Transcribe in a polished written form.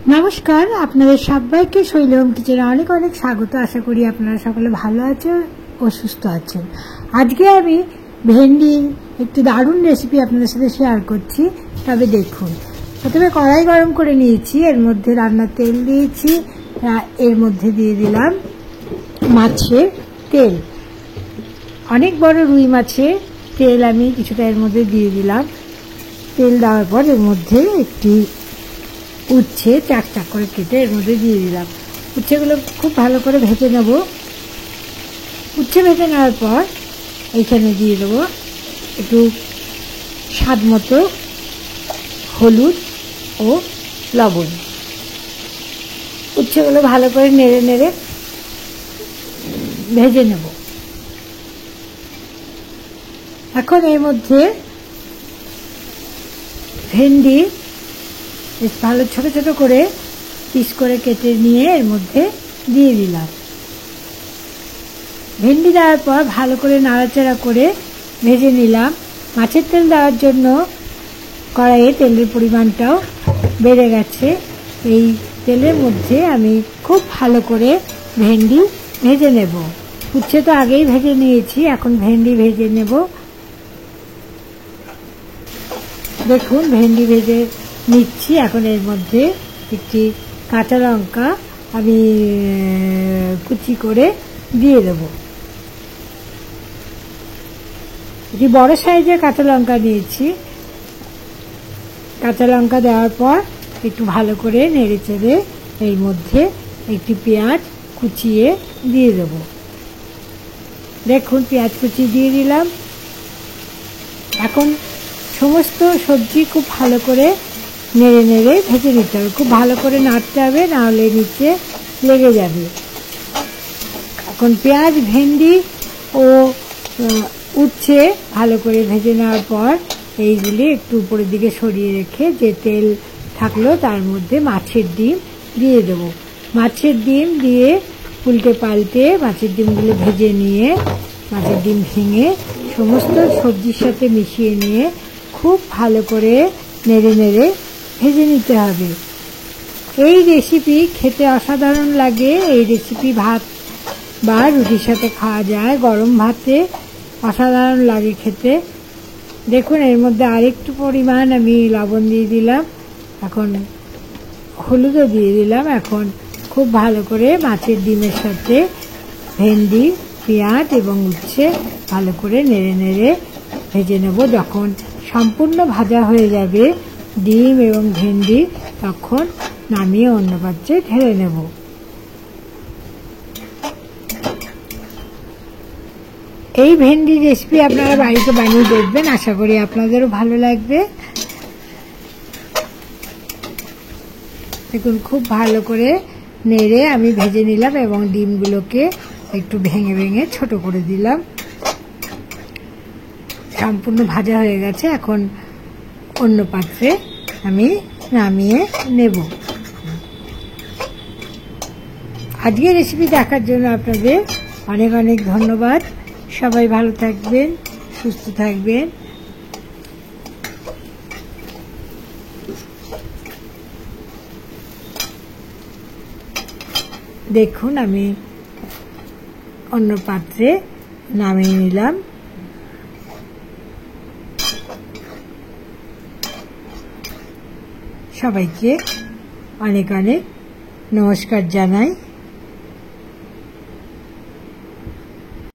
নমস্কার, আপনাদের সবাইকে শৈলম কিচেনে অনেক অনেক স্বাগত। আশা করি আপনারা সকলে ভালো আছেন ও সুস্থ আছেন। আজকে আমি ভেন্ডি একটি দারুণ রেসিপি আপনাদের সাথে শেয়ার করছি। তবে দেখুন, প্রথমে কড়াই গরম করে নিয়েছি, এর মধ্যে রান্নার তেল দিয়েছি, এর মধ্যে দিয়ে দিলাম মাছের তেল। অনেক বড় রুই মাছের তেল আমি কিছুটা এর মধ্যে দিয়ে দিলাম। তেল দেওয়ার পর এর মধ্যে একটি উচ্ছে চাক চাক করে কেটে এর মধ্যে দিয়ে দিলাম। উচ্ছেগুলো খুব ভালো করে ভেজে নেব। উচ্ছে ভেজে নেওয়ার পর এইখানে দিয়ে দেবো একটু স্বাদ মতো হলুদ ও লবণ। উচ্ছেগুলো ভালো করে নেড়ে নেড়ে ভেজে নেব। এখন এর মধ্যে ভেন্ডি বেশ ভালো ছোট ছোট করে পিস করে কেটে নিয়ে এর মধ্যে দিয়ে দিলাম। ভেন্ডি দেওয়ার পর ভালো করে নাড়াচাড়া করে ভেজে নিলাম। মাছের তেল দেওয়ার জন্য কড়াইয়ে তেলের পরিমাণটাও বেড়ে গেছে। এই তেলের মধ্যে আমি খুব ভালো করে ভেন্ডি ভেজে নেব। উচ্ছে তো আগেই ভেজে নিয়েছি, এখন ভেন্ডি ভেজে নেব। দেখুন, ভেন্ডি ভেজে নিচ্ছি। এখন এর মধ্যে একটি কাঁচা লঙ্কা আমি কুচি করে দিয়ে দেব। একটি বড় সাইজের কাঁচা লঙ্কা নিয়েছি। কাঁচা লঙ্কা দেওয়ার পর একটু ভালো করে নেড়ে চেড়ে এর মধ্যে একটি পেঁয়াজ কুচিয়ে দিয়ে দেব। দেখুন, পেঁয়াজ কুচি দিয়ে দিলাম। এখন সমস্ত সবজি খুব ভালো করে নেড়ে নেড়ে ভেজে নিতে হবে। খুব ভালো করে নাড়তে হবে, নাহলে নিচে লেগে যাবে। এখন পেঁয়াজ, ভেন্ডি ও উচ্ছে ভালো করে ভেজে নেওয়ার পর এইগুলি একটু উপরের দিকে সরিয়ে রেখে যে তেল থাকলো তার মধ্যে মাছের ডিম দিয়ে দেবো। মাছের ডিম দিয়ে উল্টে পাল্টে মাছের ডিমগুলো ভেজে নিয়ে মাছের ডিম ভেঙে সমস্ত সবজির সাথে মিশিয়ে নিয়ে খুব ভালো করে নেড়ে নেড়ে ভেজে নিতে হবে। এই রেসিপি খেতে অসাধারণ লাগে। এই রেসিপি ভাত বা রুটির সাথে খাওয়া যায়, গরম ভাতে অসাধারণ লাগে খেতে। দেখুন, এর মধ্যে আরেকটু পরিমাণ আমি লবণ দিয়ে দিলাম, এখন হলুদও দিয়ে দিলাম। এখন খুব ভালো করে মাছের ডিমের সাথে ভেন্ডি, পেঁয়াজ এবং উচ্ছে ভালো করে নেড়ে নেড়ে ভেজে নেব। যখন সম্পূর্ণ ভাজা হয়ে যাবে ডিম এবং ভেন্ডি, তখন নামিয়ে অন্য পাত্রে ঢেলে নেব। এই ভেন্ডি রেসিপি আপনারা বাড়িতে বানিয়ে দেখবেন, আশা করি আপনাদেরও ভালো লাগবে। দেখুন, খুব ভালো করে নেড়ে আমি ভেজে নিলাম এবং ডিমগুলোকে একটু ভেঙে ভেঙে ছোট করে দিলাম। সম্পূর্ণ ভাজা হয়ে গেছে। এখন অন্য পাত্রে আমি নামিয়ে নেব। আজকের রেসিপি দেখার জন্য আপনাদের অনেক অনেক ধন্যবাদ। সবাই ভালো থাকবেন, সুস্থ থাকবেন। দেখুন, আমি অন্য পাত্রে নামিয়ে নিলাম। সবাইকে অনেক অনেক নমস্কার জানাই।